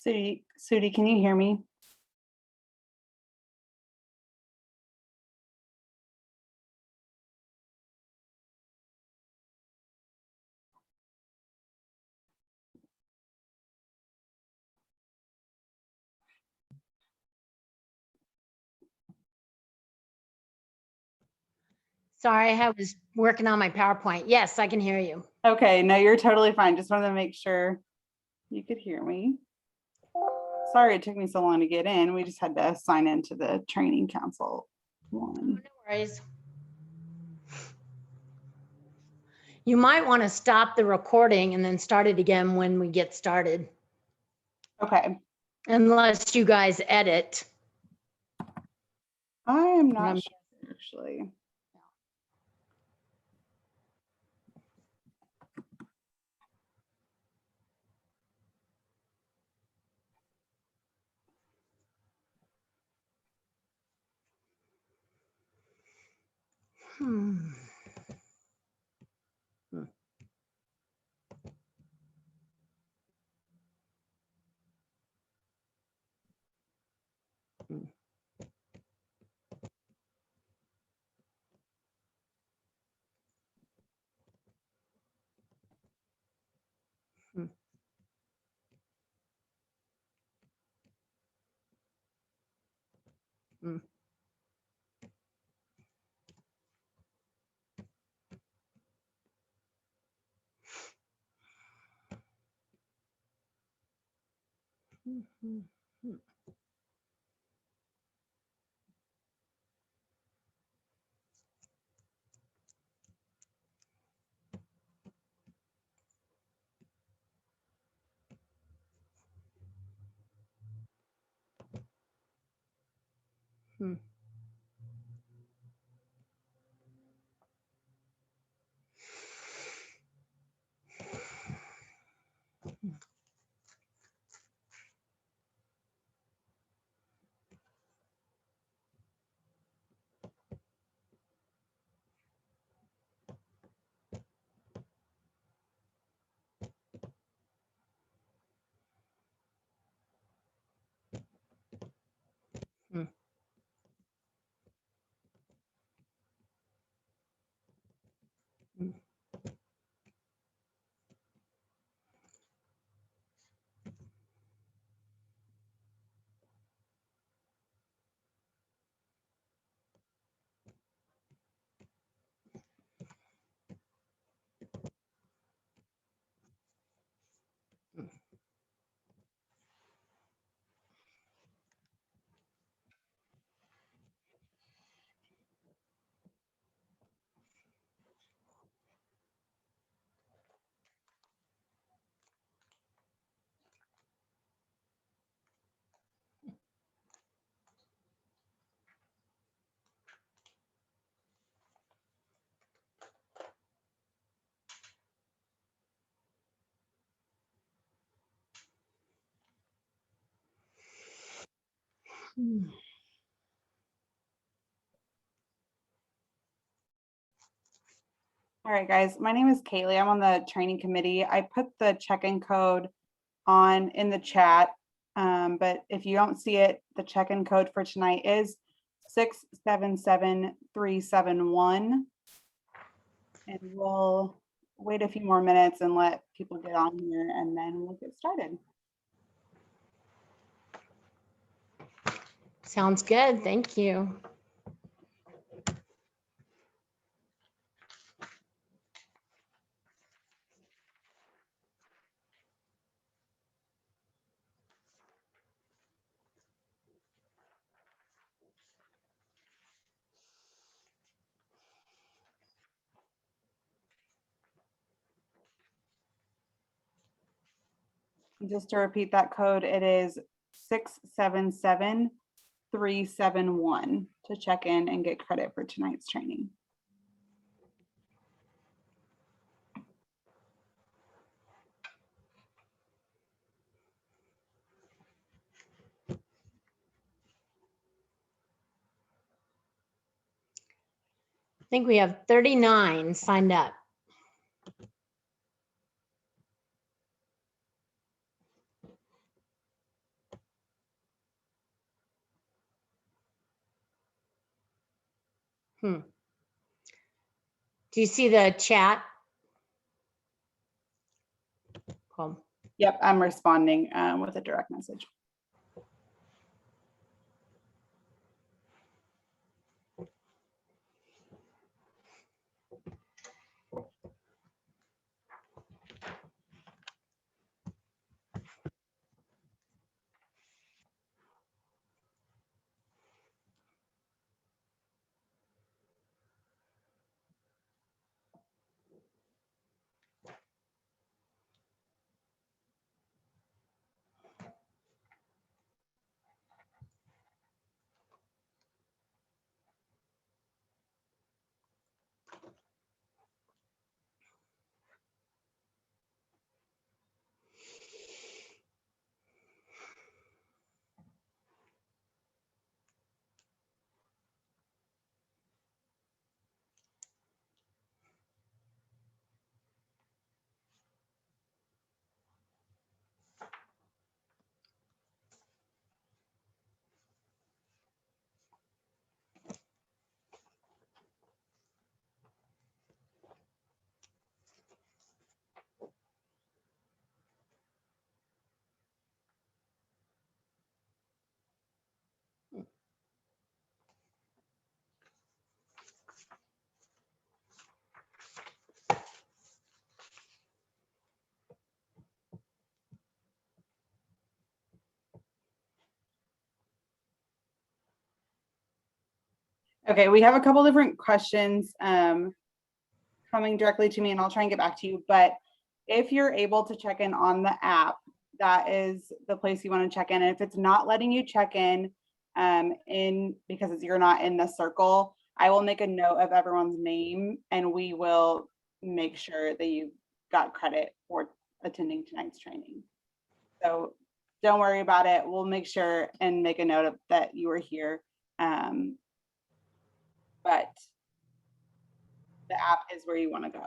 Sudy, can you hear me? Sorry, I was working on my PowerPoint. Yes, I can hear you. Okay, no, you're totally fine. Just wanted to make sure you could hear me. Sorry it took me so long to get in. We just had to sign into the training council one. No worries. You might want to stop the recording and then start it again when we get started, Okay, unless you guys edit. I am not sure actually. Hmm. All right, guys, my name is Kaylee. I'm on the training committee. I put the check-in code on in the chat, but if you don't see it, the check-in code for tonight is 677371. And we'll wait a few more minutes and let people get on here, and then we'll get started. Sounds good. Thank you. Just to repeat that code, it is 677371 to check in and get credit for tonight's training. I think we have 39 signed up. Do you see the chat? Cool. Yep, I'm responding with a direct message. Okay, we have a couple different questions coming directly to me, and I'll try and get back to you. But if you're able to check in on the app, that is the place you want to check in. And if it's not letting you check in because you're not in the circle, I will make a note of everyone's name, and we will make sure that you got credit for attending tonight's training. So don't worry about it. We'll make sure and make a note of that you were here. But the app is where you want to go.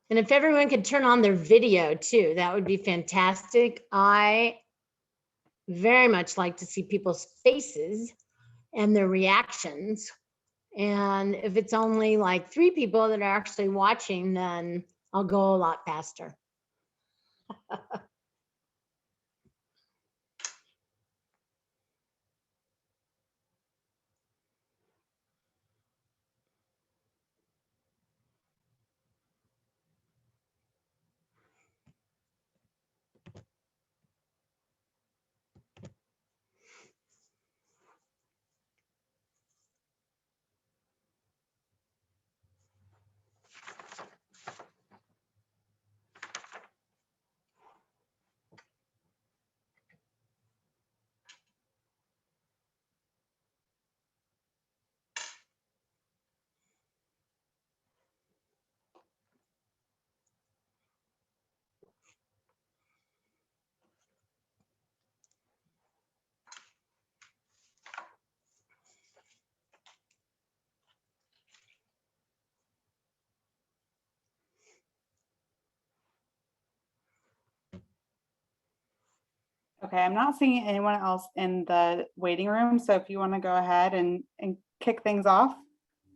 And if everyone could turn on their video too, that would be fantastic. I very much like to see people's faces and their reactions. And if it's only like 3 people that are actually watching, then I'll go a lot faster. Okay, I'm not seeing anyone else in the waiting room. So if you want to go ahead and kick things off,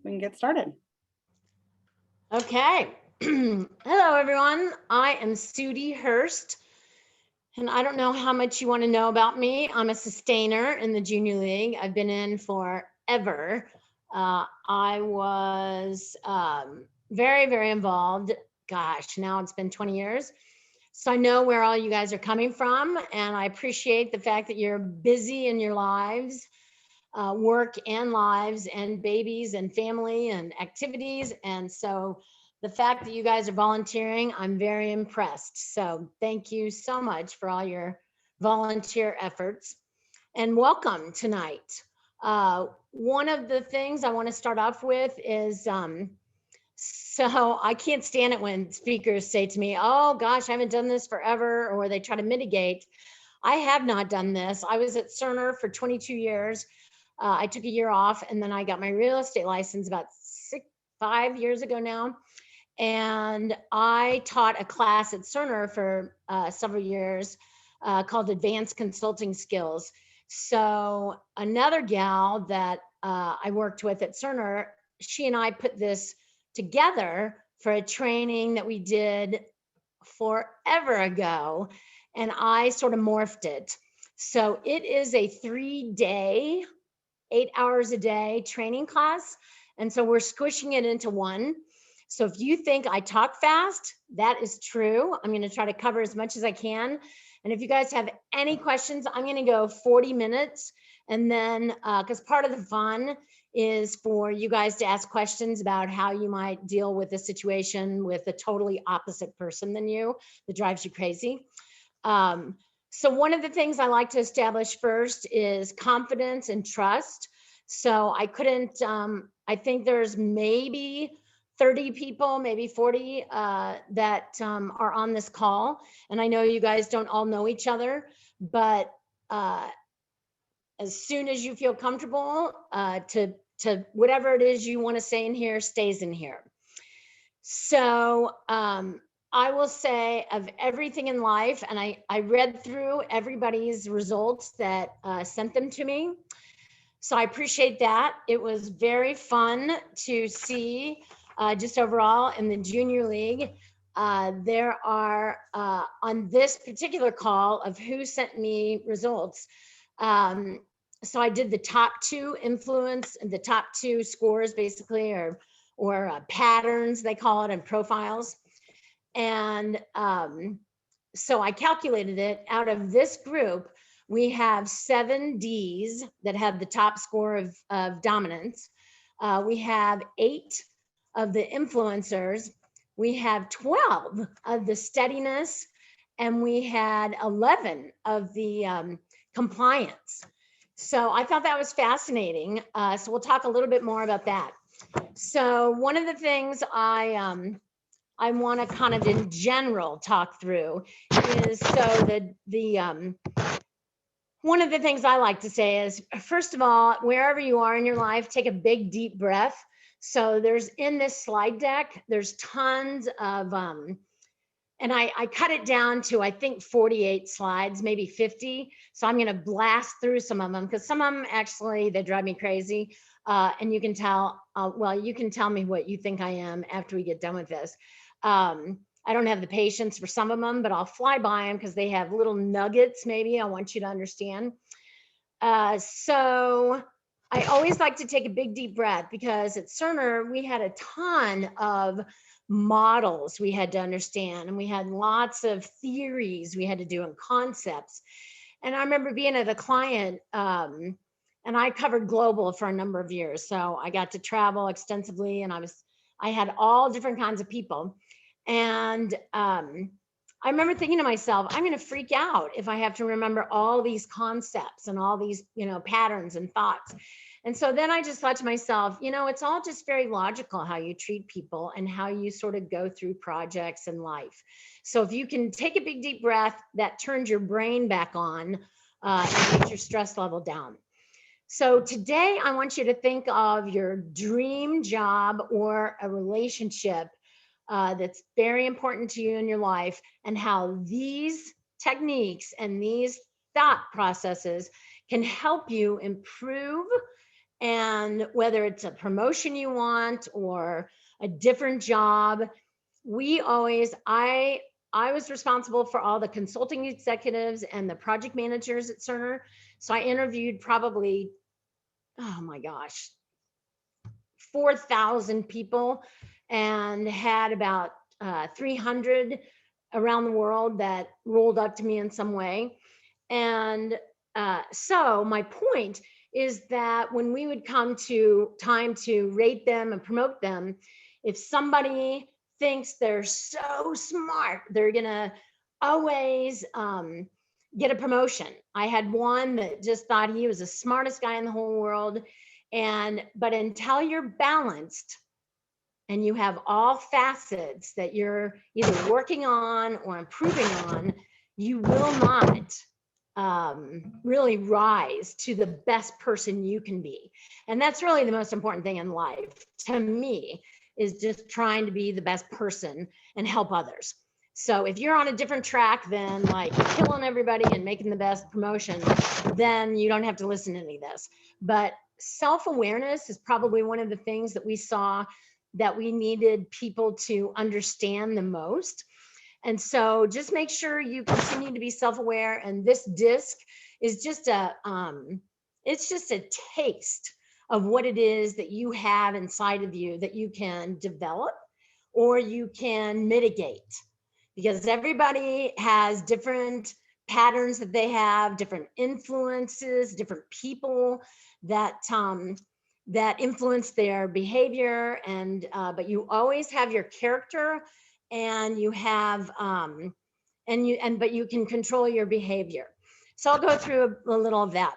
we can get started. Okay. Hello, everyone. I am Sudy Hurst. And I don't know how much you want to know about me. I'm a sustainer in the junior league. I've been in forever. I was very, very involved. Gosh, now it's been 20 years. So I know where all you guys are coming from, and I appreciate the fact that you're busy in your lives, work and lives and babies and family and activities. And so the fact that you guys are volunteering, I'm very impressed. So thank you so much for all your volunteer efforts, and welcome tonight. One of the things I want to start off with is, so I can't stand it when speakers say to me, oh gosh, I haven't done this forever, or they try to mitigate. I have not done this. I was at Cerner for 22 years. I took a year off, and then I got my real estate license about 5 years ago now. And I taught a class at Cerner for several years called Advanced Consulting Skills. So another gal that I worked with at Cerner, she and I put this together for a training that we did forever ago, and I sort of morphed it. So it is a 3-day, 8 hours a day training class. And so we're squishing it into one. So if you think I talk fast, that is true. I'm going to try to cover as much as I can. And if you guys have any questions, I'm going to go 40 minutes. And then, because part of the fun is for you guys to ask questions about how you might deal with a situation with a totally opposite person than you that drives you crazy. So one of the things I like to establish first is confidence and trust. So I couldn't, I think there's maybe 30 people, maybe 40 that are on this call. And I know you guys don't all know each other, but as soon as you feel comfortable to whatever it is you want to say in here stays in here. So I will say of everything in life, and I read through everybody's results that sent them to me. So I appreciate that. It was very fun to see just overall in the junior league. There are on this particular call of who sent me results. So I did the top 2 influence and the top 2 scores basically, or patterns they call it, and profiles. And so I calculated it. Out of this group, we have 7 Ds that have the top score of dominance. We have 8 of the influencers. We have 12 of the steadiness, and we had 11 of the compliance. So I thought that was fascinating. So we'll talk a little bit more about that. So one of the things I want to kind of in general talk through is, so one of the things I like to say is, first of all, wherever you are in your life, take a big, deep breath. So there's in this slide deck, there's tons of, and I cut it down to, I think, 48 slides, maybe 50. So I'm going to blast through some of them, because some of them actually, they drive me crazy. And you can tell, well, you can tell me what you think I am after we get done with this. I don't have the patience for some of them, but I'll fly by them because they have little nuggets maybe I want you to understand. So I always like to take a big deep breath, because at Cerner, we had a ton of models we had to understand, and we had lots of theories we had to do and concepts. And I remember being at a client, and I covered global for a number of years. So I got to travel extensively, and I had all different kinds of people. And I remember thinking to myself, I'm going to freak out if I have to remember all these concepts and all these, patterns and thoughts. And so then I just thought to myself, it's all just very logical how you treat people and how you sort of go through projects in life. So if you can take a big deep breath, that turns your brain back on and gets your stress level down. So today I want you to think of your dream job or a relationship that's very important to you in your life, and how these techniques and these thought processes can help you improve. And whether it's a promotion you want or a different job, I was responsible for all the consulting executives and the project managers at Cerner. So I interviewed probably, oh my gosh, 4,000 people. and had about 300 around the world that rolled up to me in some way. And so my point is that when we would come to time to rate them and promote them, if somebody thinks they're so smart, they're gonna always get a promotion. I had one that just thought he was the smartest guy in the whole world. But until you're balanced and you have all facets that you're either working on or improving on, you will not really rise to the best person you can be. And that's really the most important thing in life to me, is just trying to be the best person and help others. So if you're on a different track than like killing everybody and making the best promotion, then you don't have to listen to any of this. But self-awareness is probably one of the things that we saw that we needed people to understand the most. And so just make sure you continue to be self-aware. And this disc is just it's just a taste of what it is that you have inside of you that you can develop or you can mitigate, because everybody has different patterns that they have, different influences, different people that that influence their behavior. And but you always have your character, and you have but you can control your behavior. So I'll go through a little of that.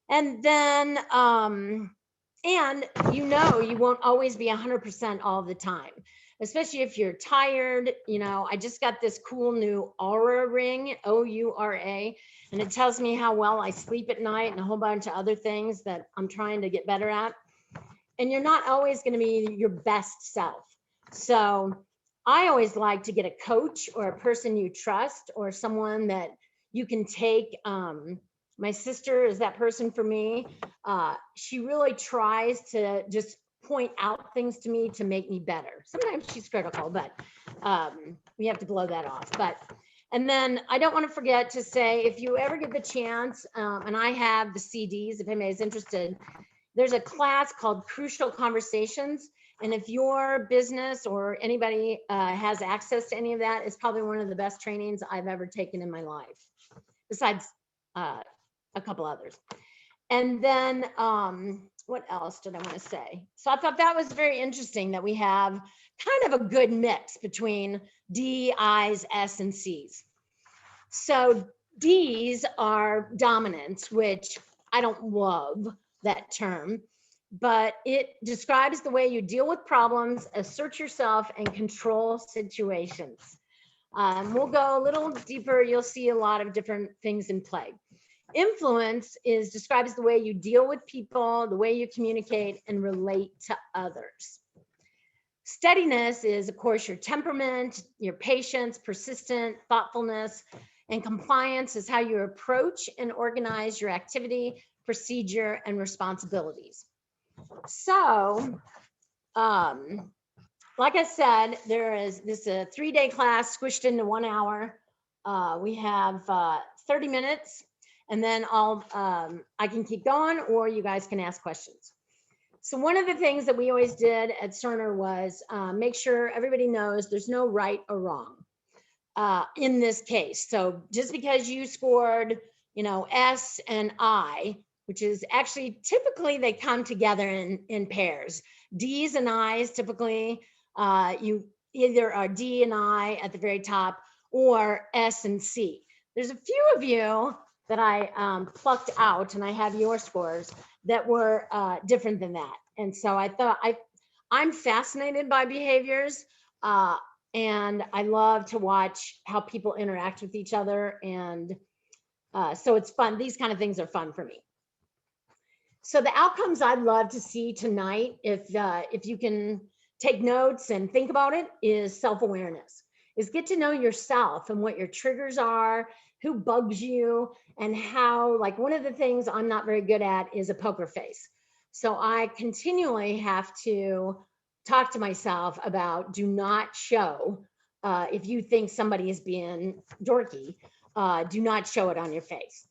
And then and you won't always be 100% all the time, especially if you're tired. I just got this cool new Aura ring, O-U-R-A, and it tells me how well I sleep at night and a whole bunch of other things that I'm trying to get better at. And you're not always going to be your best self. So I always like to get a coach or a person you trust, or someone that you can take. My sister is that person for me. She really tries to just point out things to me to make me better. Sometimes she's critical, but we have to blow that off. And then I don't want to forget to say, if you ever get the chance, and I have the CDs, if anybody's interested, there's a class called Crucial Conversations. And if your business or anybody has access to any of that, it's probably one of the best trainings I've ever taken in my life, besides a couple others. And then what else did I want to say? So I thought that was very interesting that we have kind of a good mix between D, I's, S, and C's. So D's are dominance, which I don't love that term, but it describes the way you deal with problems, assert yourself, and control situations. We'll go a little deeper. You'll see a lot of different things in play. Influence describes the way you deal with people, the way you communicate and relate to others. Steadiness is, of course, your temperament, your patience, persistent, thoughtfulness, and compliance is how you approach and organize your activity, procedure, and responsibilities. So, like I said, this is a 3-day class squished into 1 hour. We have 30 minutes. And then I can keep going, or you guys can ask questions. So one of the things that we always did at Cerner was make sure everybody knows there's no right or wrong in this case. So just because you scored, S and I, which is actually typically they come together in pairs. D's and I's typically you either are D and I at the very top, or S and C. There's a few of you that I plucked out, and I have your scores that were different than that. And so I thought I'm fascinated by behaviors, and I love to watch how people interact with each other. And so it's fun. These kind of things are fun for me. So the outcomes I'd love to see tonight, if you can take notes and think about it, is self-awareness, is get to know yourself and what your triggers are, who bugs you, and how, like, one of the things I'm not very good at is a poker face. So I continually have to talk to myself about, do not show, if you think somebody is being dorky, do not show it on your face.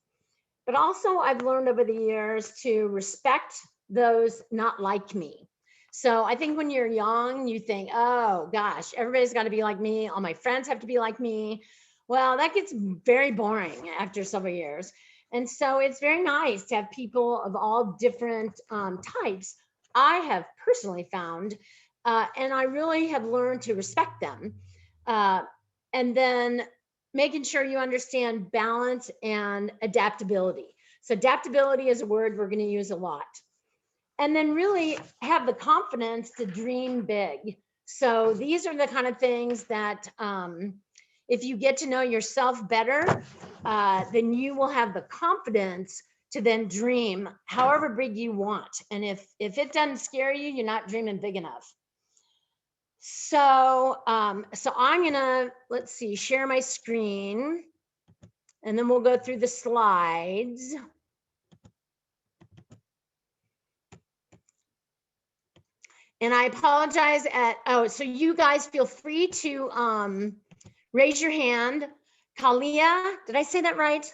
But also I've learned over the years to respect those not like me. So I think when you're young, you think, oh gosh, everybody's got to be like me. All my friends have to be like me. Well, that gets very boring after several years. And so it's very nice to have people of all different types. I have personally found, and I really have learned to respect them. And then making sure you understand balance and adaptability. So adaptability is a word we're going to use a lot. And then really have the confidence to dream big. So these are the kind of things that if you get to know yourself better, then you will have the confidence to then dream however big you want. And if it doesn't scare you, you're not dreaming big enough. So, so I'm gonna, let's see, share my screen, and then we'll go through the slides. And I apologize so you guys feel free to raise your hand. Kalia, did I say that right?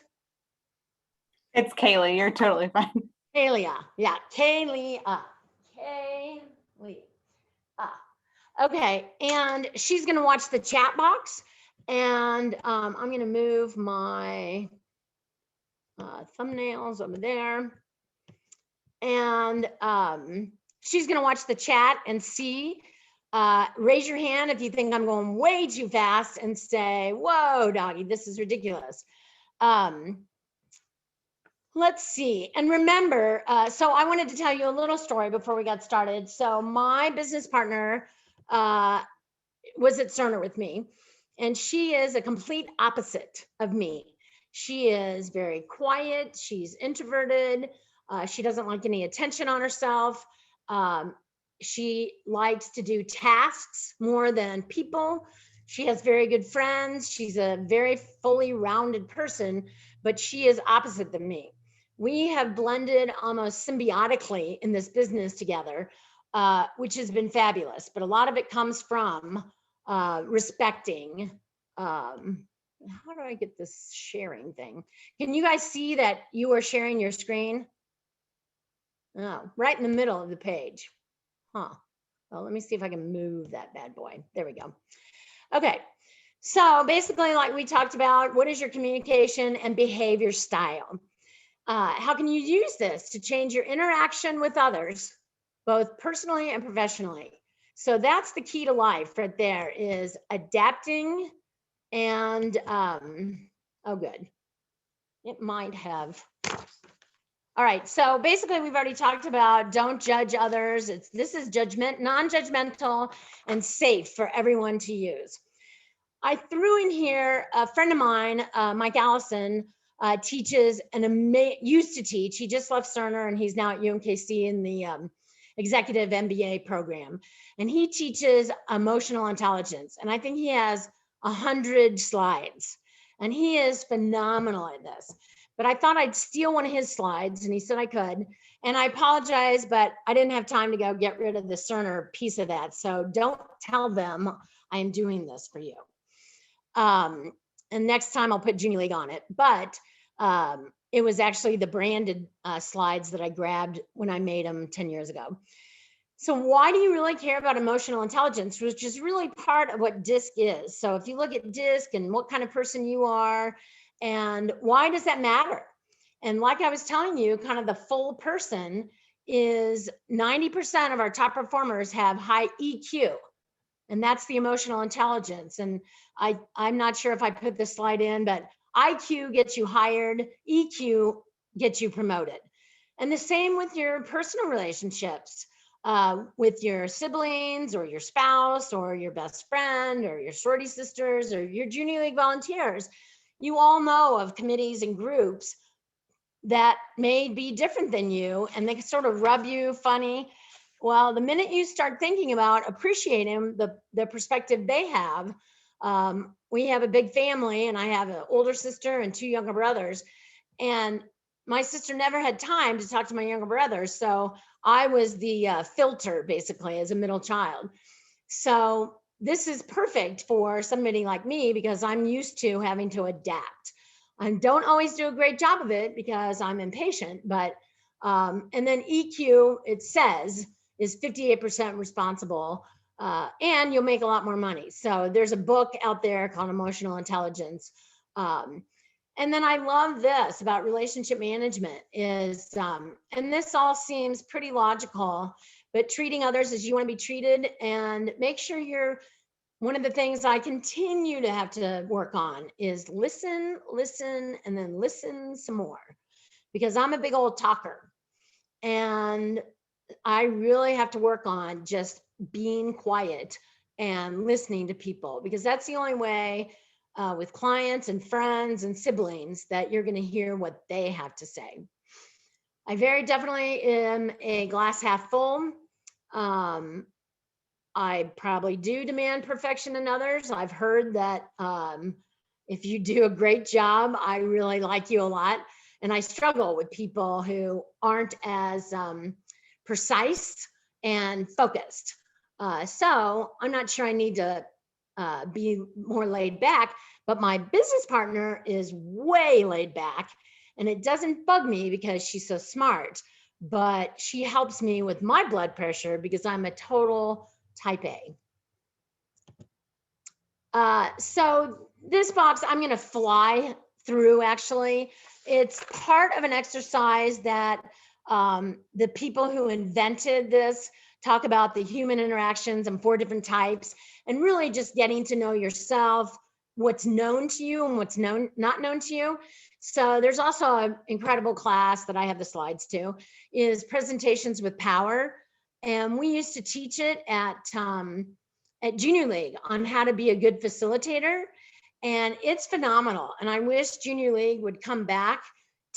It's Kaylee. You're totally fine. Kalia, yeah, Kalia. Okay, and she's gonna watch the chat box, and I'm gonna move my thumbnails over there, and she's gonna watch the chat and see. Raise your hand if you think I'm going way too fast, and say, whoa, doggy, this is ridiculous. Let's see. And remember, so I wanted to tell you a little story before we got started. So my business partner was at Cerner with me, and she is a complete opposite of me. She is very quiet. She's introverted. She doesn't like any attention on herself. She likes to do tasks more than people. She has very good friends. She's a very fully rounded person, but she is opposite than me. We have blended almost symbiotically in this business together, which has been fabulous. But a lot of it comes from respecting. How do I get this sharing thing? Can you guys see that you are sharing your screen? Oh, right in the middle of the page. Huh. Well, let me see if I can move that bad boy. There we go. Okay. So basically, like we talked about, what is your communication and behavior style? How can you use this to change your interaction with others, both personally and professionally? So that's the key to life right there, is adapting. And oh, good. It might have. All right, so basically we've already talked about don't judge others. This is non-judgmental and safe for everyone to use. I threw in here a friend of mine, Mike Allison, teaches used to teach. He just left Cerner and he's now at UMKC in the executive MBA program. And he teaches emotional intelligence. And I think he has 100 slides. And he is phenomenal at this. But I thought I'd steal one of his slides, and he said I could. And I apologize, but I didn't have time to go get rid of the Cerner piece of that. So don't tell them I am doing this for you. And next time I'll put Junior League on it. But it was actually the branded slides that I grabbed when I made them 10 years ago. So why do you really care about emotional intelligence, which is really part of what DISC is? So if you look at DISC and what kind of person you are, and why does that matter? And like I was telling you, kind of the full person is 90% of our top performers have high EQ, and that's the emotional intelligence. And I'm not sure if I put this slide in, but IQ gets you hired, EQ gets you promoted. And the same with your personal relationships, with your siblings or your spouse or your best friend or your sorority sisters or your Junior League volunteers. You all know of committees and groups that may be different than you, and they sort of rub you funny. Well, the minute you start thinking about appreciating the perspective they have, we have a big family, and I have an older sister and 2 younger brothers, and my sister never had time to talk to my younger brothers, so I was the filter, basically, as a middle child. So this is perfect for somebody like me because I'm used to having to adapt. I don't always do a great job of it because I'm impatient, but and then EQ, it says, is 58% responsible, and you'll make a lot more money. So there's a book out there called Emotional Intelligence. And then I love this about relationship management is, and this all seems pretty logical, but treating others as you want to be treated, and make sure you're, one of the things I continue to have to work on is listen, and then listen some more, because I'm a big old talker. And I really have to work on just being quiet and listening to people, because that's the only way with clients and friends and siblings that you're going to hear what they have to say. I very definitely am a glass half full. I probably do demand perfection in others. I've heard that if you do a great job, I really like you a lot. And I struggle with people who aren't as precise and focused. So I'm not sure I need to be more laid back, but my business partner is way laid back, and it doesn't bug me because she's so smart, but she helps me with my blood pressure because I'm a total type A. So this box, I'm going to fly through. Actually, it's part of an exercise that the people who invented this talk about the human interactions and 4 different types, and really just getting to know yourself, what's known to you and what's not known to you. So there's also an incredible class that I have the slides to, is Presentations with Power. And we used to teach it at Junior League on how to be a good facilitator. And it's phenomenal. And I wish Junior League would come back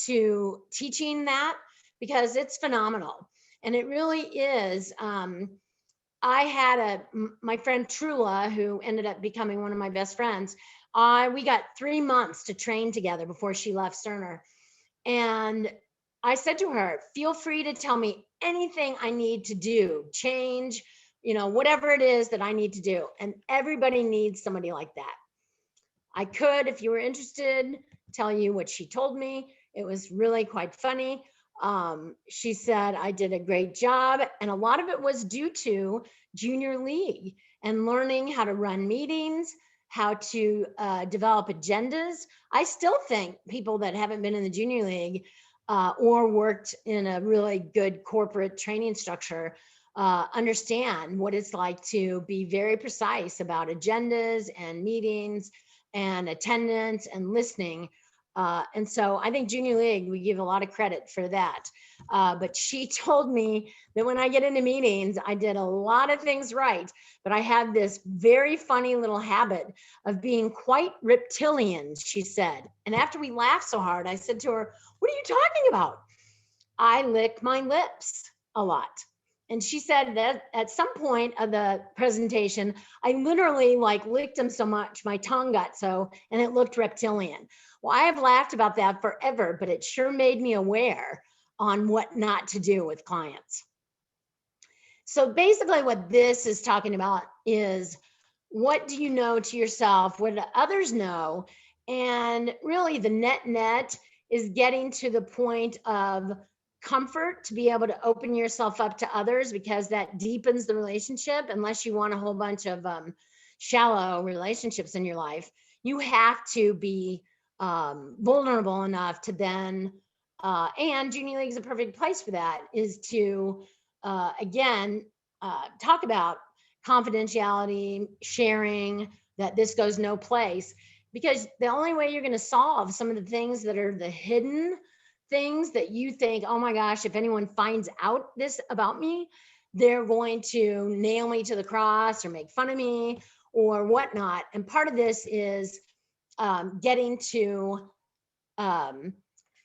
to teaching that, because it's phenomenal. And it really is. I had my friend Trula, who ended up becoming one of my best friends. We got 3 months to train together before she left Cerner. And I said to her, feel free to tell me anything I need to do, change, whatever it is that I need to do. And everybody needs somebody like that. I could, if you were interested, tell you what she told me. It was really quite funny. She said I did a great job, and a lot of it was due to Junior League and learning how to run meetings, how to develop agendas. I still think people that haven't been in the Junior League or worked in a really good corporate training structure understand what it's like to be very precise about agendas and meetings and attendance and listening. And so I think Junior League, we give a lot of credit for that. But she told me that when I get into meetings, I did a lot of things right, but I have this very funny little habit of being quite reptilian, she said. And after we laughed so hard, I said to her, what are you talking about? I lick my lips a lot. And she said that at some point of the presentation, I literally licked them so much, my tongue got so, and it looked reptilian. Well, I have laughed about that forever, but it sure made me aware on what not to do with clients. So basically what this is talking about is, what do you know to yourself? What do others know? And really the net is getting to the point of comfort to be able to open yourself up to others, because that deepens the relationship. Unless you want a whole bunch of shallow relationships in your life, you have to be vulnerable enough to then, and Junior League is a perfect place for that, is to, again, talk about confidentiality, sharing, that this goes no place. Because the only way you're going to solve some of the things that are the hidden things that you think, oh my gosh, if anyone finds out this about me, they're going to nail me to the cross or make fun of me or whatnot. And part of this is getting to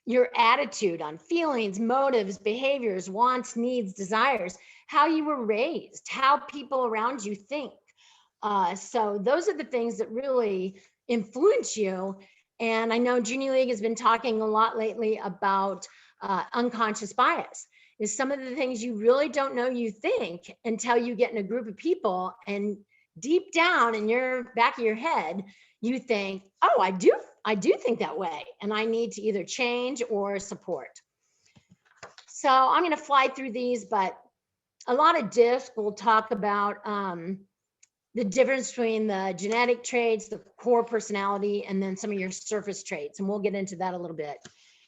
your attitude on feelings, motives, behaviors, wants, needs, desires, how you were raised, how people around you think. So those are the things that really influence you. And I know Junior League has been talking a lot lately about unconscious bias. Is some of the things you really don't know you think until you get in a group of people, and deep down in your back of your head, you think, oh, I do think that way, and I need to either change or support. So I'm going to fly through these, but a lot of DISC will talk about the difference between the genetic traits, the core personality, and then some of your surface traits. And we'll get into that a little bit.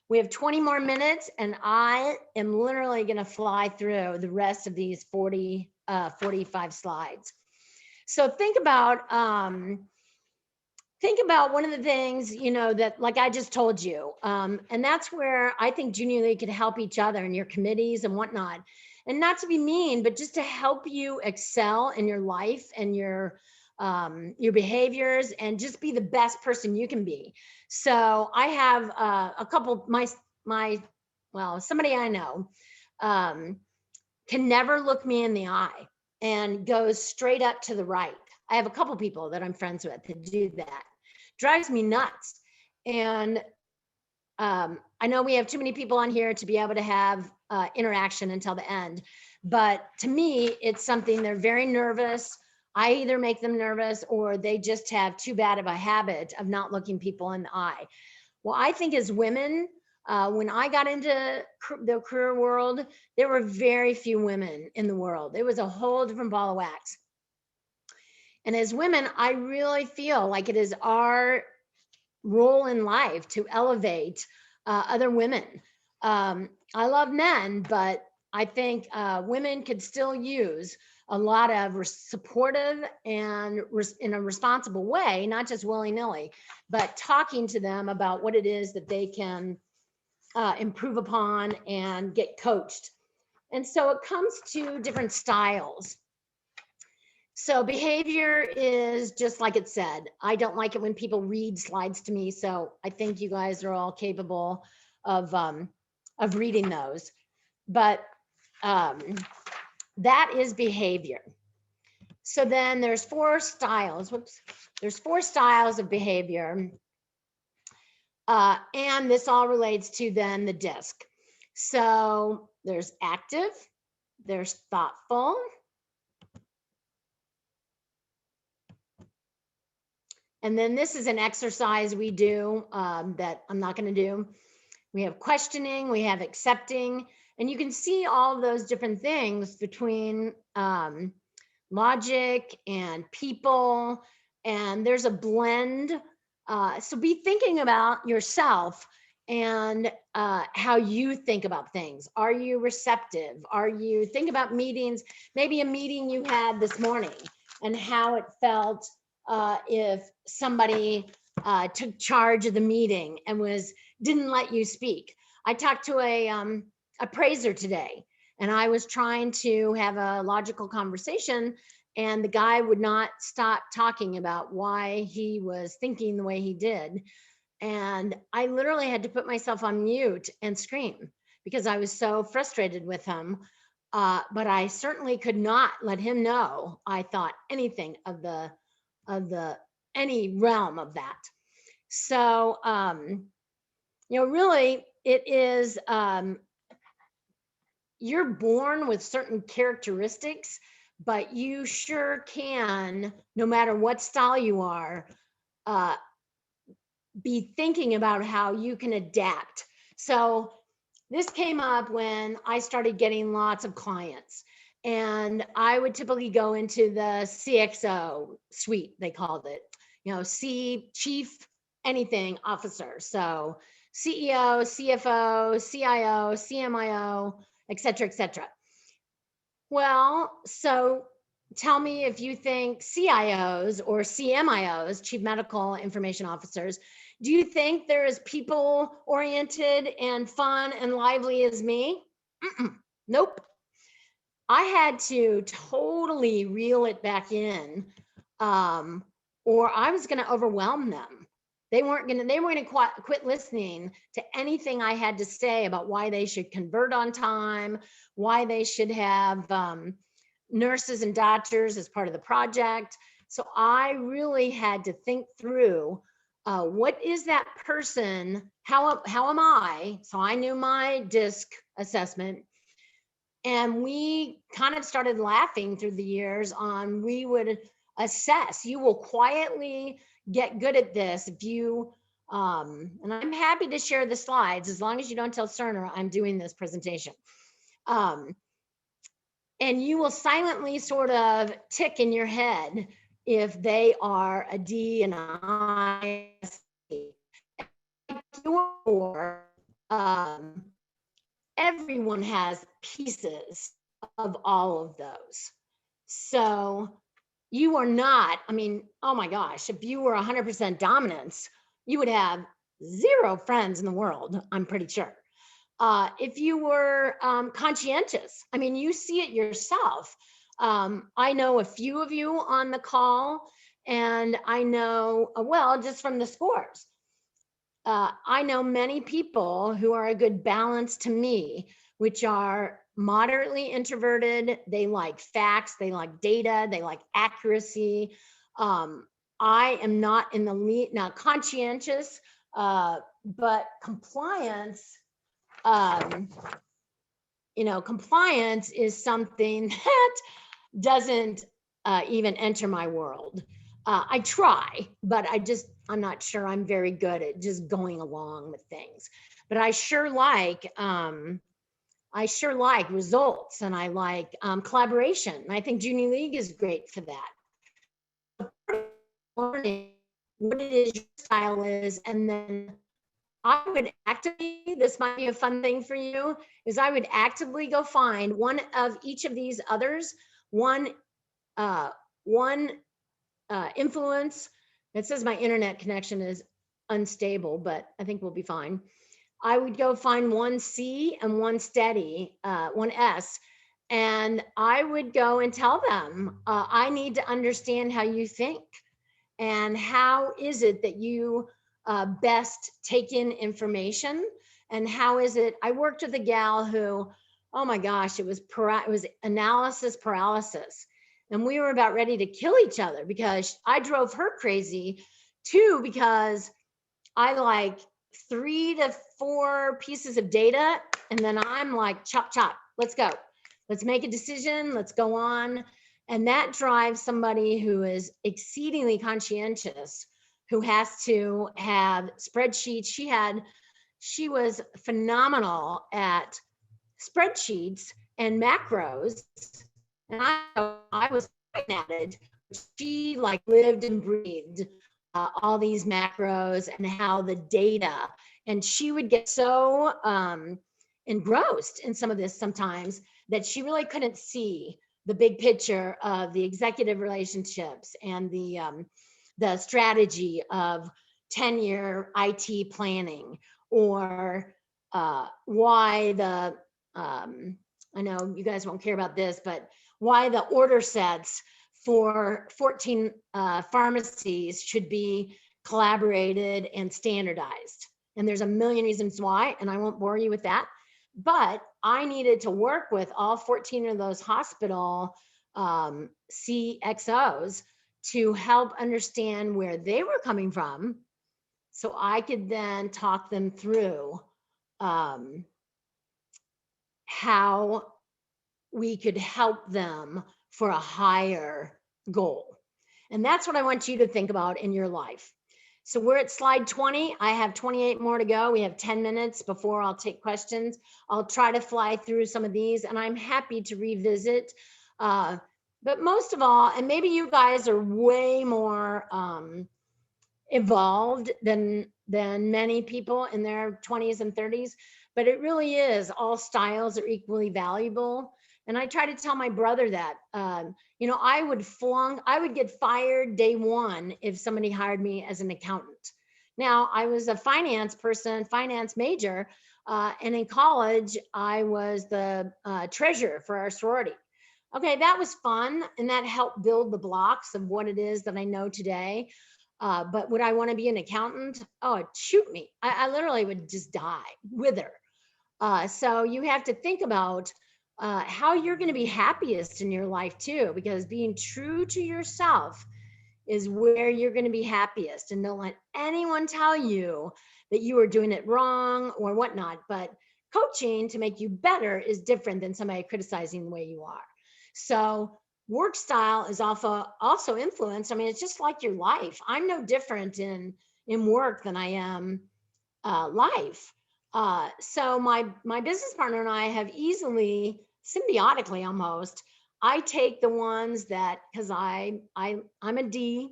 We have 20 more minutes, and I am literally going to fly through the rest of these 45 slides. So think about one of the things, you know, that like I just told you, and that's where I think Junior League could help each other in your committees and whatnot. And not to be mean, but just to help you excel in your life and your behaviors and just be the best person you can be. So I have a couple, somebody I know can never look me in the eye and goes straight up to the right. I have a couple people that I'm friends with that do that. Drives me nuts. And I know we have too many people on here to be able to have interaction until the end, but to me, it's something they're very nervous. I either make them nervous or they just have too bad of a habit of not looking people in the eye. Well, I think as women, when I got into the career world, there were very few women in the world. It was a whole different ball of wax. And as women, I really feel like it is our role in life to elevate other women. I love men, but I think women could still use a lot of supportive and in a responsible way, not just willy-nilly, but talking to them about what it is that they can improve upon and get coached. And so it comes to different styles. So behavior is just like it said. I don't like it when people read slides to me. So I think you guys are all capable of reading those. But that is behavior. So then there's 4 styles. There's 4 styles of behavior. And this all relates to then the DISC. So there's active, there's thoughtful, and then this is an exercise we do that I'm not going to do. We have questioning, we have accepting, and you can see all of those different things between logic and people, and there's a blend. So be thinking about yourself and how you think about things. Are you receptive? Are you think about meetings, maybe a meeting you had this morning and how it felt if somebody took charge of the meeting and didn't let you speak. I talked to a appraiser today, and I was trying to have a logical conversation, and the guy would not stop talking about why he was thinking the way he did. And I literally had to put myself on mute and scream because I was so frustrated with him. But I certainly could not let him know I thought anything of any realm of that. So, really it is, you're born with certain characteristics, but you sure can, no matter what style you are, be thinking about how you can adapt. So this came up when I started getting lots of clients, and I would typically go into the CXO suite, they called it, chief anything officer. So CEO, CFO, CIO, CMIO, et cetera, et cetera. Well, so tell me if you think CIOs or CMIOs, chief medical information officers, do you think they're as people oriented and fun and lively as me? Nope. I had to totally reel it back in, or I was going to overwhelm them. They weren't going to quit listening to anything I had to say about why they should convert on time, why they should have nurses and doctors as part of the project. So I really had to think through what is that person? How am I? So I knew my DISC assessment. And we kind of started laughing through the years on, we would assess, you will quietly get good at this if you, and I'm happy to share the slides as long as you don't tell Cerner I'm doing this presentation. and you will silently sort of tick in your head if they are a D and an I. Everyone has pieces of all of those. So you are not, I mean, oh my gosh, if you were 100% dominance, you would have 0 friends in the world, I'm pretty sure. If you were conscientious, I mean, you see it yourself. I know a few of you on the call, and I know, well, just from the scores, I know many people who are a good balance to me, which are moderately introverted. They like facts, they like data, they like accuracy. I am not in the lead, not conscientious, but compliance, compliance is something that doesn't even enter my world. I try, but I'm not sure I'm very good at just going along with things. But I sure like results, and I like collaboration. And I think Junior League is great for that. Learning what it is your style is, and then I would actively, this might be a fun thing for you, is I would actively go find one of each of these others, one influence. It says my internet connection is unstable, but I think we'll be fine. I would go find one C and one steady, one S, and I would go and tell them, I need to understand how you think, and how is it that you best take in information, and how is it, I worked with a gal who, oh my gosh, it was analysis paralysis. And we were about ready to kill each other because I drove her crazy too, because I like 3 to 4 pieces of data. And then I'm like, chop, chop, let's go. Let's make a decision. Let's go on. And that drives somebody who is exceedingly conscientious, who has to have spreadsheets. She was phenomenal at spreadsheets and macros. And I was at it. She like lived and breathed all these macros and how the data, and she would get so engrossed in some of this sometimes that she really couldn't see the big picture of the executive relationships and the strategy of 10-year IT planning, or why the I know you guys won't care about this, but why the order sets for 14 pharmacies should be collaborated and standardized. And there's a million reasons why, and I won't bore you with that. But I needed to work with all 14 of those hospital CXOs to help understand where they were coming from, so I could then talk them through how we could help them for a higher goal. And that's what I want you to think about in your life. So we're at slide 20. I have 28 more to go. We have 10 minutes before I'll take questions. I'll try to fly through some of these, and I'm happy to revisit. But most of all, and maybe you guys are way more evolved than many people in their 20s and 30s, but it really is, all styles are equally valuable. And I try to tell my brother that, I would get fired day one if somebody hired me as an accountant. Now, I was a finance major, and in college, I was the treasurer for our sorority. Okay, that was fun, and that helped build the blocks of what it is that I know today. But would I want to be an accountant? Oh, shoot me. I literally would just die, wither. So you have to think about how you're going to be happiest in your life too, because being true to yourself is where you're going to be happiest. And don't let anyone tell you that you are doing it wrong or whatnot. But coaching to make you better is different than somebody criticizing the way you are. So work style is also influenced. I mean, it's just like your life. I'm no different in work than I am life. So my business partner and I have easily symbiotically almost, I take the ones that, because I'm a D,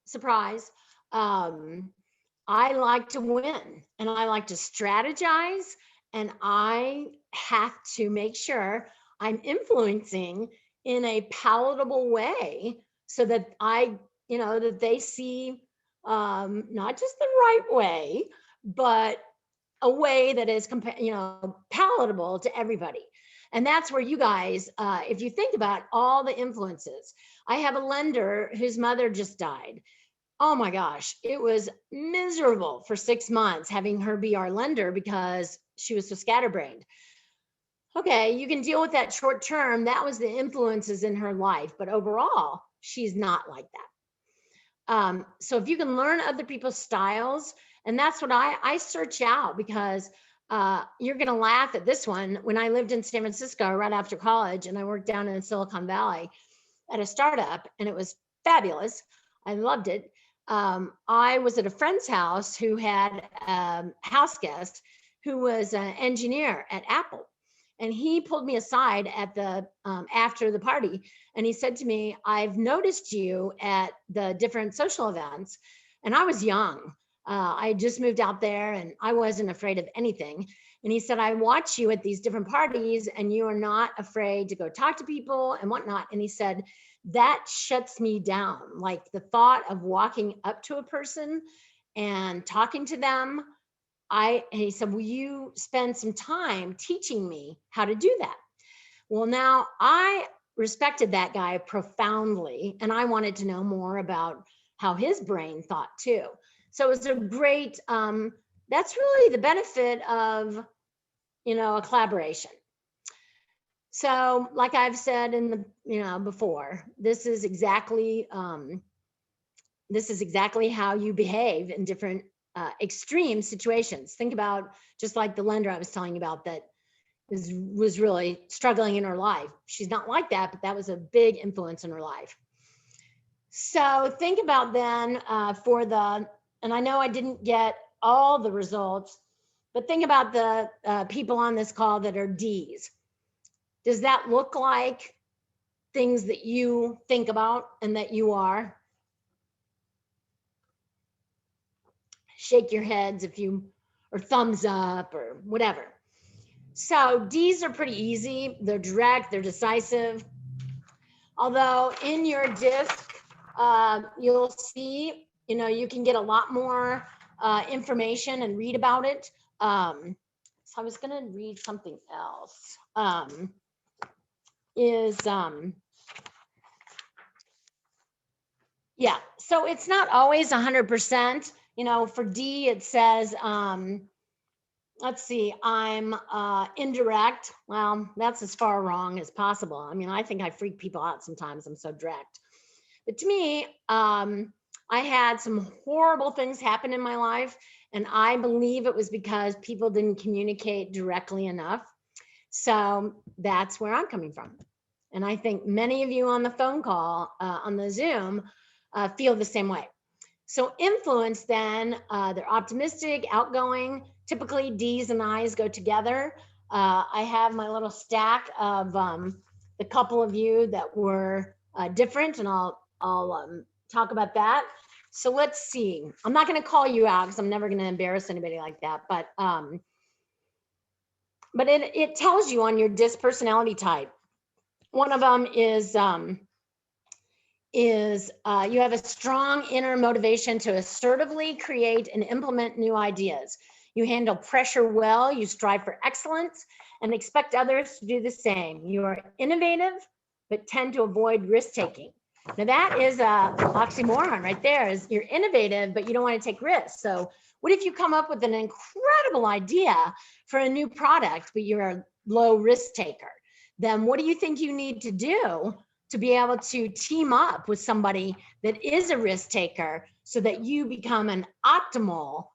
surprise. I like to win and I like to strategize, and I have to make sure I'm influencing in a palatable way so that that they see not just the right way, but a way that is palatable to everybody. And that's where you guys, if you think about all the influences, I have a lender whose mother just died. Oh my gosh, it was miserable for 6 months having her be our lender because she was so scatterbrained. Okay, you can deal with that short term. That was the influences in her life, but overall, she's not like that. So if you can learn other people's styles, and that's what I search out, because you're going to laugh at this one. When I lived in San Francisco right after college, and I worked down in Silicon Valley at a startup, and it was fabulous. I loved it. I was at a friend's house who had a house guest who was an engineer at Apple. And he pulled me aside at the after the party, and he said to me, "I've noticed you at the different social events." And I was young. I just moved out there, and I wasn't afraid of anything. And he said, "I watch you at these different parties, and you are not afraid to go talk to people and whatnot." And he said, "That shuts me down. Like the thought of walking up to a person and talking to them." And he said, "Will you spend some time teaching me how to do that?" Well, now I respected that guy profoundly, and I wanted to know more about how his brain thought too. So it was a great, that's really the benefit of, a collaboration. So like I've said in the, before, this is exactly how you behave in different extreme situations. Think about just like the lender I was telling you about that was really struggling in her life. She's not like that, but that was a big influence in her life. So think about then and I know I didn't get all the results, but think about the people on this call that are Ds. Does that look like things that you think about and that you are? Shake your heads or thumbs up or whatever. So D's are pretty easy. They're direct, they're decisive. Although in your disc, you'll see, you can get a lot more information and read about it. So I was going to read something else. Yeah, so it's not always 100%. For D, it says, let's see, I'm indirect. Well, that's as far wrong as possible. I mean, I think I freak people out sometimes. I'm so direct. But to me, I had some horrible things happen in my life, and I believe it was because people didn't communicate directly enough. So that's where I'm coming from. And I think many of you on the phone call, on the Zoom, feel the same way. So influence then, they're optimistic, outgoing. Typically D's and I's go together. I have my little stack of the couple of you that were different, and I'll talk about that. So let's see. I'm not going to call you out because I'm never going to embarrass anybody like that. But it tells you on your DISC personality type. One of them is you have a strong inner motivation to assertively create and implement new ideas. You handle pressure well, you strive for excellence, and expect others to do the same. You are innovative, but tend to avoid risk-taking. Now that is a oxymoron right there. Is you're innovative, but you don't want to take risks. So what if you come up with an incredible idea for a new product, but you're a low risk taker? Then what do you think you need to do to be able to team up with somebody that is a risk taker so that you become an optimal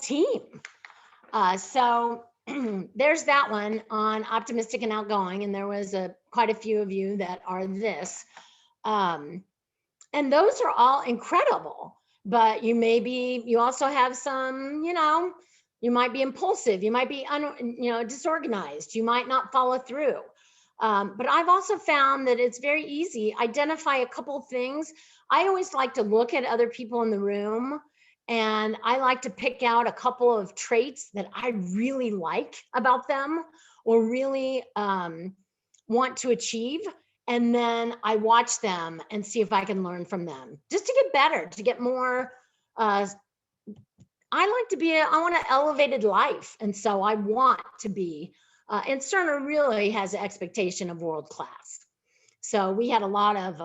team? So there's that one on optimistic and outgoing. And there was quite a few of you that are this. And those are all incredible, but you also have some, You might be impulsive. You might be disorganized. You might not follow through. But I've also found that it's very easy. Identify a couple of things. I always like to look at other people in the room, and I like to pick out a couple of traits that I really like about them or really want to achieve. And then I watch them and see if I can learn from them just to get better, to get more. I want an elevated life. And so I want to be, and Cerner really has an expectation of world class. So we had a lot of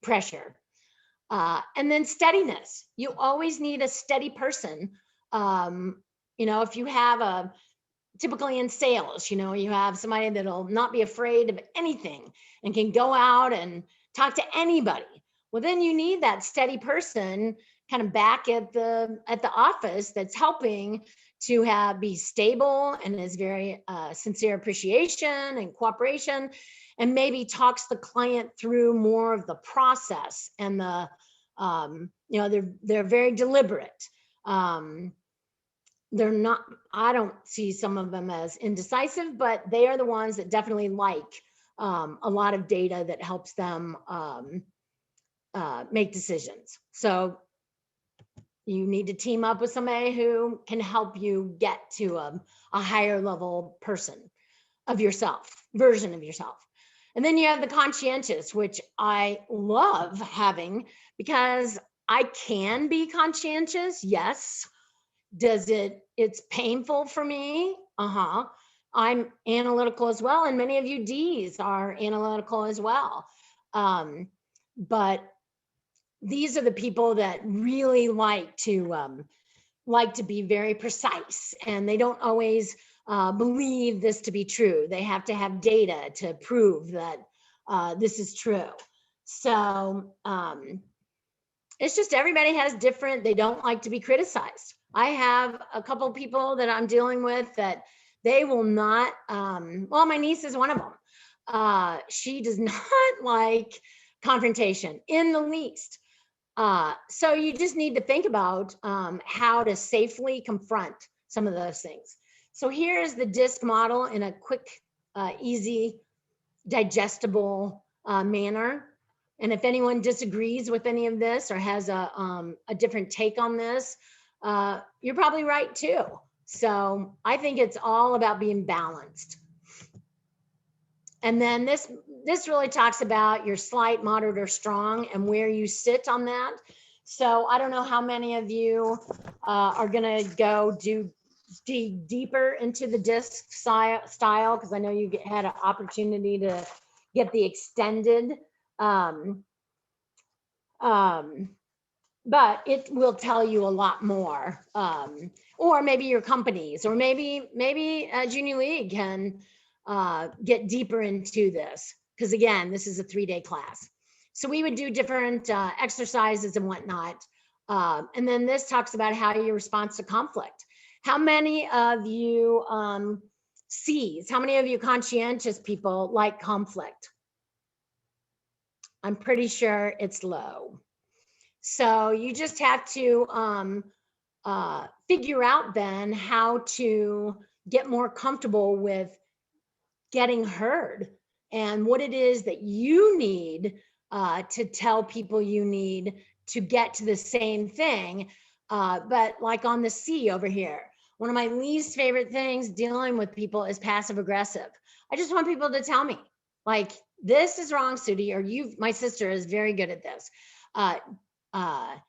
pressure. And then steadiness. You always need a steady person. If you have typically in sales, you have somebody that'll not be afraid of anything and can go out and talk to anybody. Well, then you need that steady person kind of back at the office that's helping to be stable and is very sincere appreciation and cooperation, and maybe talks the client through more of the process and they're very deliberate. They're not, I don't see some of them as indecisive, but they are the ones that definitely like a lot of data that helps them make decisions. So you need to team up with somebody who can help you get to a higher level version of yourself. And then you have the conscientious, which I love having because I can be conscientious. Yes. It's painful for me. I'm analytical as well. And many of you Ds are analytical as well. But these are the people that really like to be very precise, and they don't always believe this to be true. They have to have data to prove that this is true. So it's just everybody has different, they don't like to be criticized. I have a couple of people that I'm dealing with that they will not, my niece is one of them. She does not like confrontation in the least. So you just need to think about how to safely confront some of those things. So here's the DISC model in a quick, easy, digestible manner. And if anyone disagrees with any of this or has a different take on this, you're probably right too. So I think it's all about being balanced. And then this really talks about your slight, moderate, or strong and where you sit on that. So I don't know how many of you are going to go dig deeper into the DISC style, because I know you had an opportunity to get the extended. But it will tell you a lot more, or maybe your companies, or maybe Junior League can get deeper into this, because again, this is a 3-day class. So we would do different exercises and whatnot. And then this talks about how you respond to conflict. How many of you Cs, how many of you conscientious people like conflict? I'm pretty sure it's low. So you just have to figure out then how to get more comfortable with getting heard and what it is that you need to tell people you need to get to the same thing. But like on the C over here, one of my least favorite things dealing with people is passive aggressive. I just want people to tell me, like, this is wrong, Sudy, or my sister is very good at this.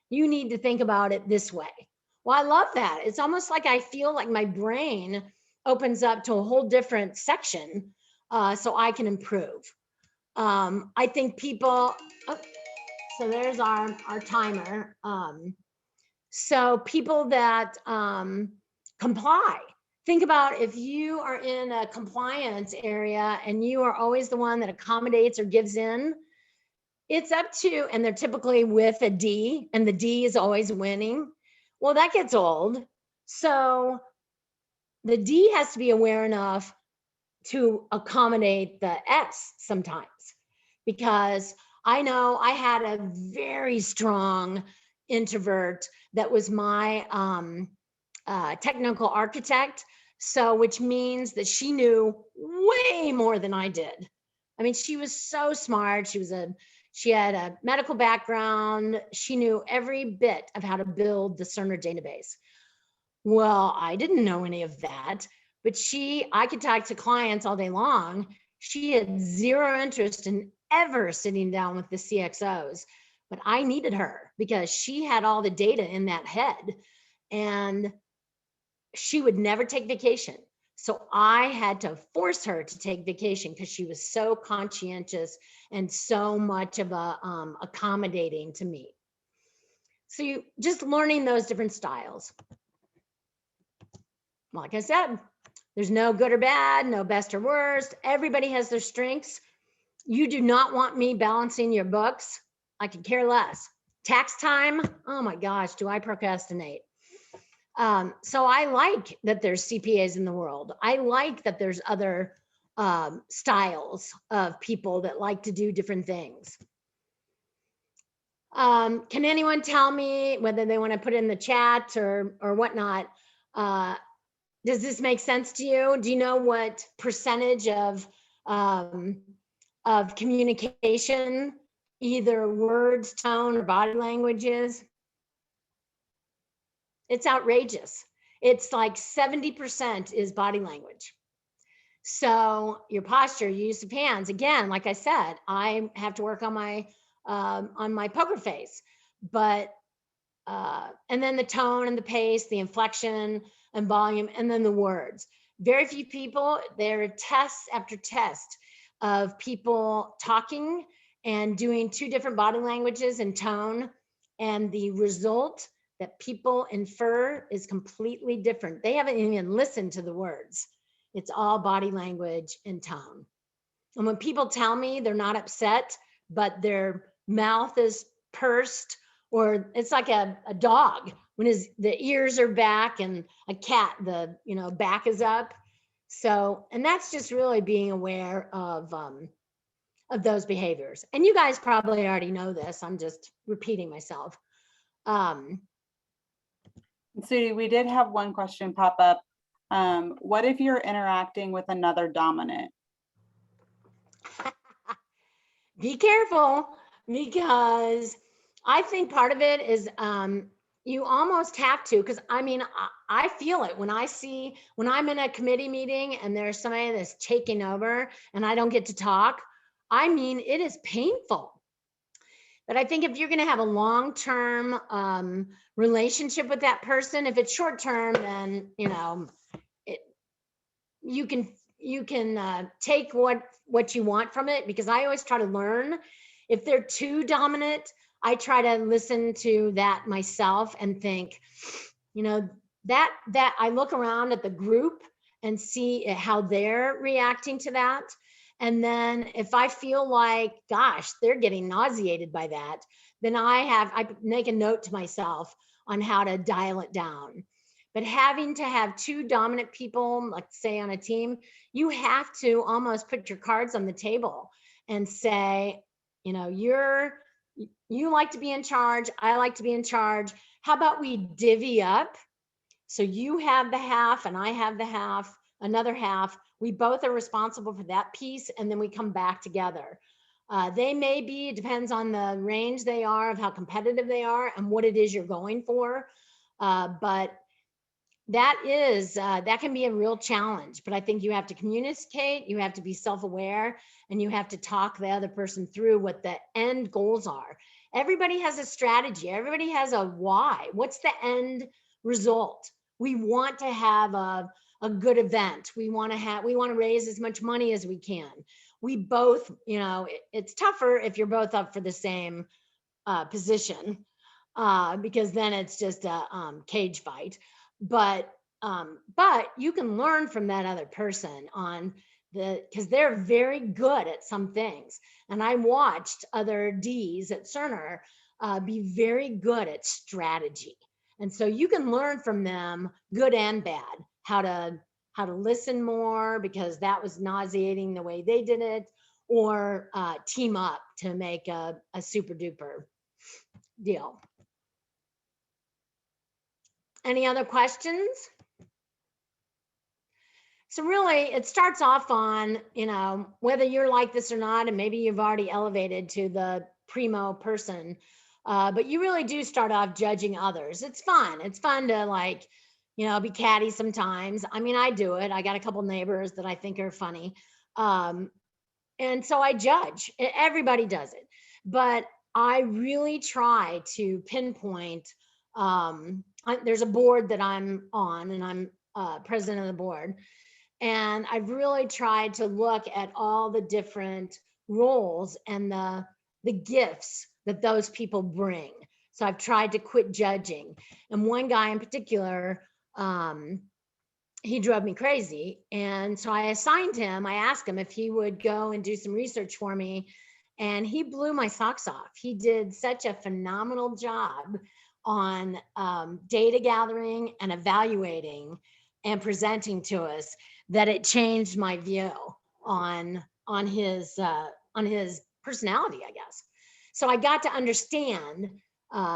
You need to think about it this way. Well, I love that. It's almost like I feel like my brain opens up to a whole different section so I can improve. I think people, so there's our timer. So people that comply, think about if you are in a compliance area and you are always the one that accommodates or gives in, it's up to, and they're typically with a D, and the D is always winning. Well, that gets old. So the D has to be aware enough to accommodate the S sometimes, because I know I had a very strong introvert that was my technical architect. So, which means that she knew way more than I did. I mean, she was so smart. She had a medical background. She knew every bit of how to build the Cerner database. Well, I didn't know any of that, but I could talk to clients all day long. She had zero interest in ever sitting down with the CXOs, but I needed her because she had all the data in that head, and she would never take vacation. So I had to force her to take vacation because she was so conscientious and so much of a accommodating to me. So you just learning those different styles. Like I said, there's no good or bad, no best or worst. Everybody has their strengths. You do not want me balancing your books. I could care less. Tax time, oh my gosh, do I procrastinate? So I like that there's CPAs in the world. I like that there's other styles of people that like to do different things. Can anyone tell me whether they want to put in the chat or whatnot? Does this make sense to you? Do you know what percentage of communication, either words, tone, or body language is? It's outrageous. It's like 70% is body language. So your posture, use of hands. Again, like I said, I have to work on my poker face, but and then the tone and the pace, the inflection and volume, and then the words. Very few people, there are tests after test of people talking and doing two different body languages and tone, and the result that people infer is completely different. They haven't even listened to the words. It's all body language and tone. And when people tell me they're not upset, but their mouth is pursed, or it's like a dog when the ears are back, and a cat, the back is up. So, and that's just really being aware of those behaviors. And you guys probably already know this. I'm just repeating myself. Sudy, we did have one question pop up. What if you're interacting with another dominant? Be careful, because I think part of it is you almost have to, because I mean, I feel it when I'm in a committee meeting and there's somebody that's taking over and I don't get to talk. I mean, it is painful. But I think if you're going to have a long-term relationship with that person, if it's short-term, then you can take what you want from it. Because I always try to learn. If they're too dominant, I try to listen to that myself and think, that I look around at the group and see how they're reacting to that. And then if I feel like, gosh, they're getting nauseated by that, then I make a note to myself on how to dial it down. But having to have two dominant people, like say on a team, you have to almost put your cards on the table and say, you like to be in charge, I like to be in charge. How about we divvy up? So you have the half and I have the half, another half. We both are responsible for that piece, and then we come back together. They may be, it depends on the range they are, of how competitive they are and what it is you're going for. But that can be a real challenge. But I think you have to communicate, you have to be self-aware, and you have to talk the other person through what the end goals are. Everybody has a strategy. Everybody has a why. What's the end result? We want to have a good event. We want to raise as much money as we can. We both, it's tougher if you're both up for the same position, because then it's just a cage fight. But you can learn from that other person because they're very good at some things. And I watched other Ds at Cerner be very good at strategy. And so you can learn from them, good and bad, how to listen more, because that was nauseating the way they did it, or team up to make a super duper deal. Any other questions? So really, it starts off on, whether you're like this or not, and maybe you've already elevated to the primo person, but you really do start off judging others. It's fun. It's fun to be catty sometimes. I mean, I do it. I got a couple neighbors that I think are funny. And so I judge. Everybody does it. But I really try to pinpoint. There's a board that I'm on, and I'm president of the board. And I've really tried to look at all the different roles and the gifts that those people bring. So I've tried to quit judging. And one guy in particular, he drove me crazy. And so I asked him if he would go and do some research for me. And he blew my socks off. He did such a phenomenal job on data gathering and evaluating and presenting to us that it changed my view on his personality, I guess. So I got to understand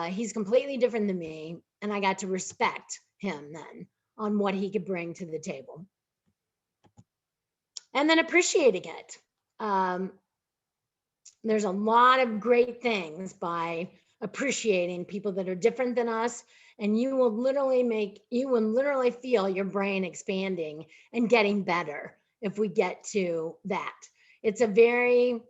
he's completely different than me, and I got to respect him then on what he could bring to the table. And then appreciating it. There's a lot of great things by appreciating people that are different than us, and you will literally feel your brain expanding and getting better if we get to that. It's a very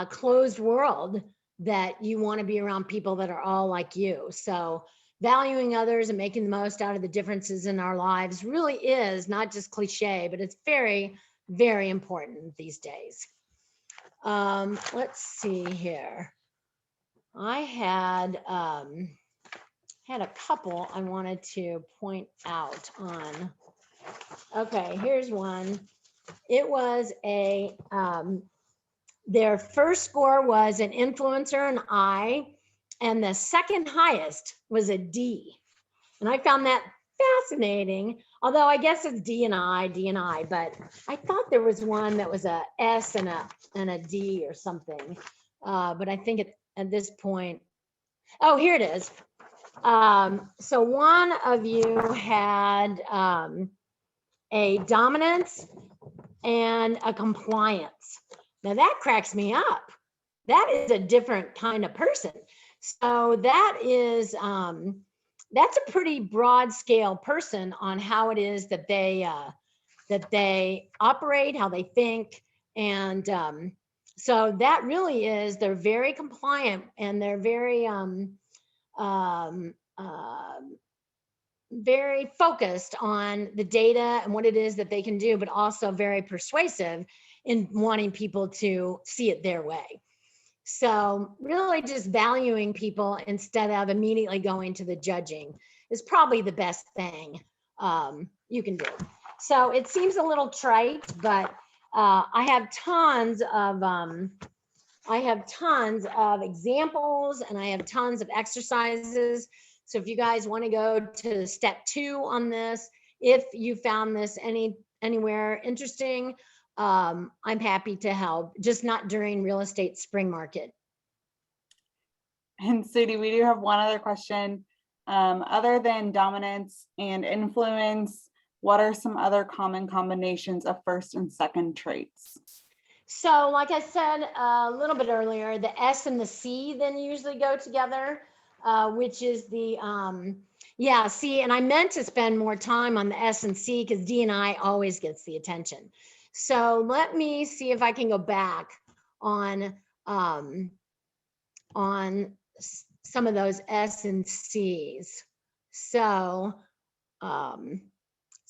closed world that you want to be around people that are all like you. So valuing others and making the most out of the differences in our lives really is not just cliche, but it's very, very important these days. Let's see here. I had a couple I wanted to point out on. Okay, here's one. It was their first score was an influencer, an I, and the second highest was a D. And I found that fascinating, although I guess it's D and I, but I thought there was one that was a S and a D or something. But I think at this point, oh, here it is. So one of you had a dominance and a compliance. Now that cracks me up. That is a different kind of person. So that is that's a pretty broad scale person on how it is that they operate, how they think, and so that really is, they're very compliant, and they're very very focused on the data and what it is that they can do, but also very persuasive in wanting people to see it their way. So really just valuing people instead of immediately going to the judging is probably the best thing you can do. So it seems a little trite, but I have tons of examples, and I have tons of exercises. So if you guys want to go to step 2 on this, if you found this anywhere interesting, I'm happy to help, just not during real estate spring market. And Sudy, we do have one other question. Other than dominance and influence, what are some other common combinations of first and second traits? So like I said a little bit earlier, the S and the C then usually go together, which is the, C. And I meant to spend more time on the S and C because D and I always gets the attention. So let me see if I can go back on some of those S and C's. So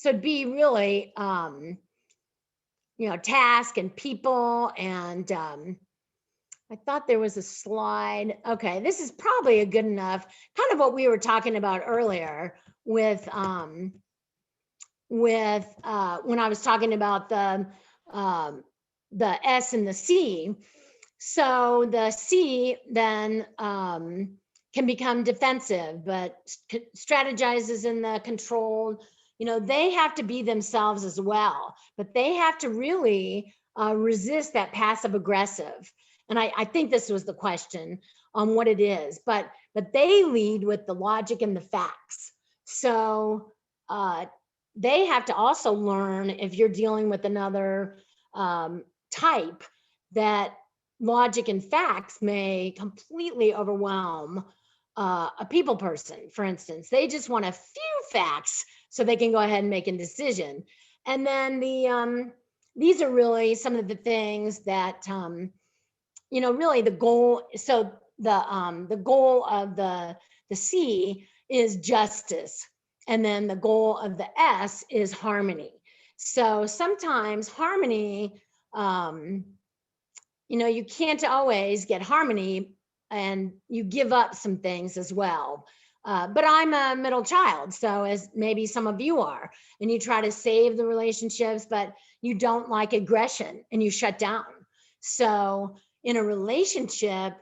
it'd be really, task and people. And I thought there was a slide. Okay, this is probably a good enough, kind of what we were talking about earlier with when I was talking about the S and the C. So the C then can become defensive, but strategizes in the control. They have to be themselves as well, but they have to really resist that passive aggressive. And I think this was the question on what it is, but they lead with the logic and the facts. So they have to also learn, if you're dealing with another type, that logic and facts may completely overwhelm a people person. For instance, they just want a few facts so they can go ahead and make a decision. And then these are really some of the things that really the goal. So the goal of the C is justice, and then the goal of the S is harmony. So sometimes harmony, you can't always get harmony, and you give up some things as well. But I'm a middle child, so as maybe some of you are, and you try to save the relationships, but you don't like aggression and you shut down. So in a relationship,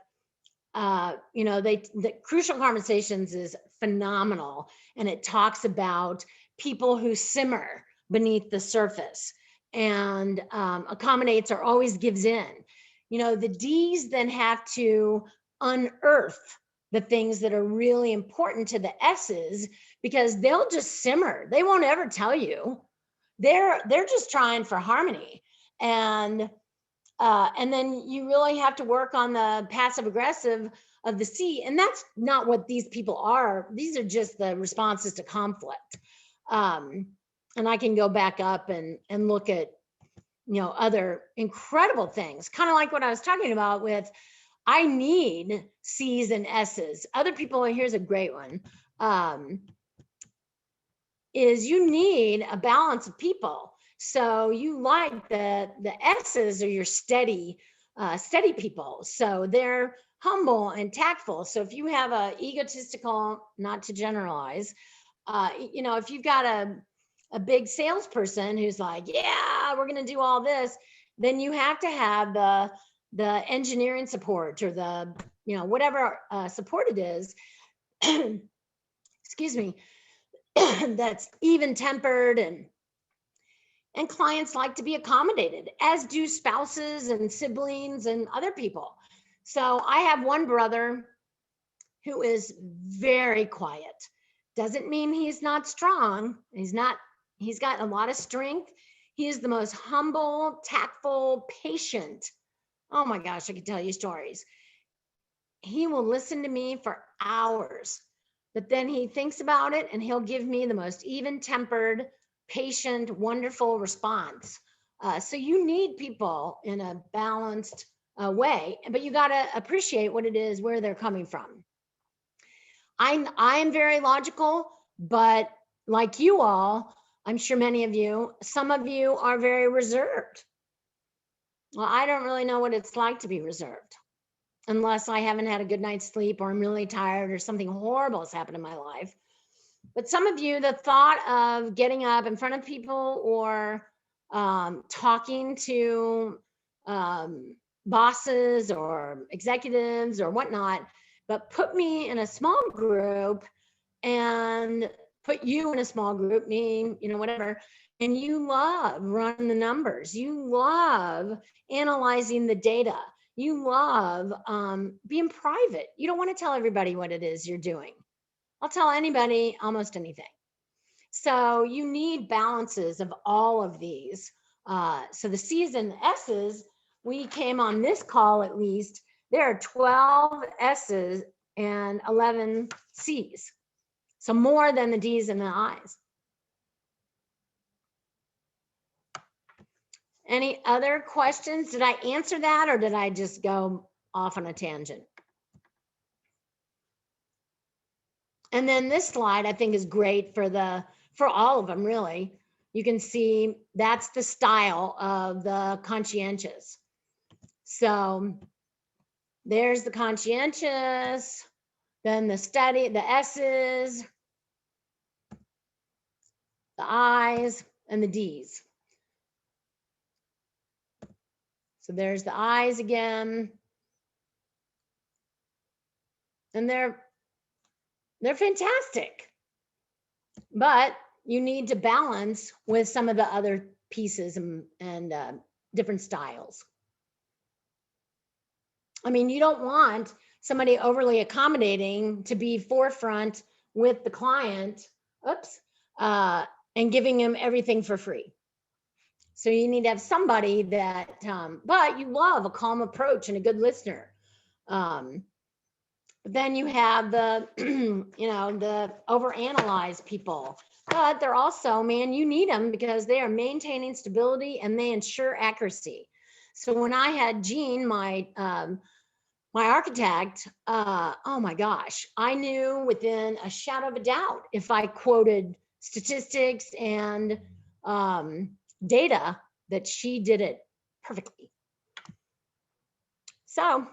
the Crucial Conversations is phenomenal, and it talks about people who simmer beneath the surface and accommodates or always gives in. The D's then have to unearth the things that are really important to the S's, because they'll just simmer. They won't ever tell you. They're just trying for harmony. And then you really have to work on the passive aggressive of the C. And that's not what these people are. These are just the responses to conflict. And I can go back up and look at, other incredible things, kind of like what I was talking about with, I need C's and S's. Other people, here's a great one, is you need a balance of people. So you like the S's are your steady people. So they're humble and tactful. So if you have a egotistical, not to generalize, if you've got a big salesperson who's like, yeah, we're going to do all this, then you have to have the engineering support, or the, whatever support it is, excuse me, that's even tempered, and clients like to be accommodated, as do spouses and siblings and other people. So I have one brother who is very quiet. Doesn't mean he's not strong. He's got a lot of strength. He is the most humble, tactful, patient. Oh my gosh, I could tell you stories. He will listen to me for hours, but then he thinks about it and he'll give me the most even-tempered, patient, wonderful response. So you need people in a balanced way, but you got to appreciate what it is, where they're coming from. I'm very logical, but like you all, I'm sure many of you, some of you are very reserved. Well, I don't really know what it's like to be reserved, unless I haven't had a good night's sleep, or I'm really tired, or something horrible has happened in my life. But some of you, the thought of getting up in front of people, or talking to bosses or executives or whatnot, but put me in a small group and put you in a small group, me, whatever, and you love running the numbers, you love analyzing the data, you love being private. You don't want to tell everybody what it is you're doing. I'll tell anybody almost anything. So you need balances of all of these. So the C's and the S's, we came on this call, at least, there are 12 S's and 11 C's. So more than the D's and the I's. Any other questions? Did I answer that, or did I just go off on a tangent? And then this slide I think is great for all of them, really. You can see that's the style of the conscientious. So there's the conscientious, then the steady, the S's, the I's, and the D's. So there's the I's again. And they're fantastic. But you need to balance with some of the other pieces and different styles. I mean, you don't want somebody overly accommodating to be forefront with the client and giving them everything for free. So you need to have somebody that, but you love a calm approach and a good listener. But then you have the, the overanalyze people, but they're also, man, you need them because they are maintaining stability and they ensure accuracy. So when I had Jean, my architect, oh my gosh, I knew within a shadow of a doubt if I quoted statistics and data that she did it perfectly. So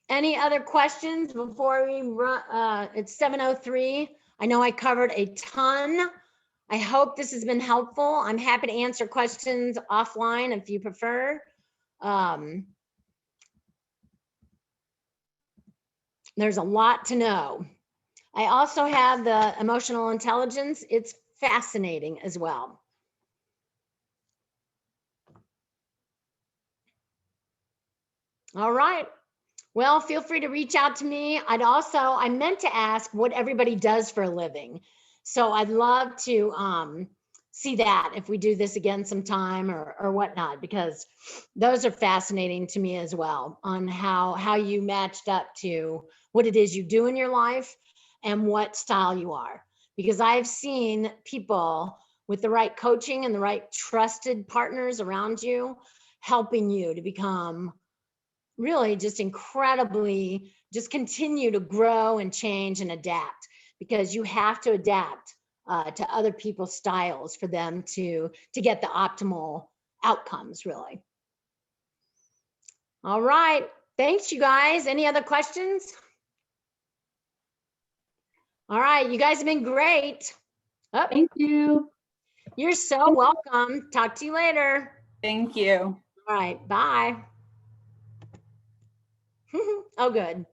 any other questions before we run? It's 7:03. I know I covered a ton. I hope this has been helpful. I'm happy to answer questions offline if you prefer. There's a lot to know. I also have the emotional intelligence. It's fascinating as well. All right. Well, feel free to reach out to me. I meant to ask what everybody does for a living. So I'd love to see that if we do this again sometime or whatnot, because those are fascinating to me as well, on how you matched up to what it is you do in your life and what style you are. Because I've seen people with the right coaching and the right trusted partners around you helping you to become really just incredibly, just continue to grow and change and adapt, because you have to adapt to other people's styles for them to get the optimal outcomes, really. All right. Thanks, you guys. Any other questions? All right. You guys have been great. Oh, Thank you. you're so welcome. Talk to you later. Thank you. All right. Bye. Oh, good.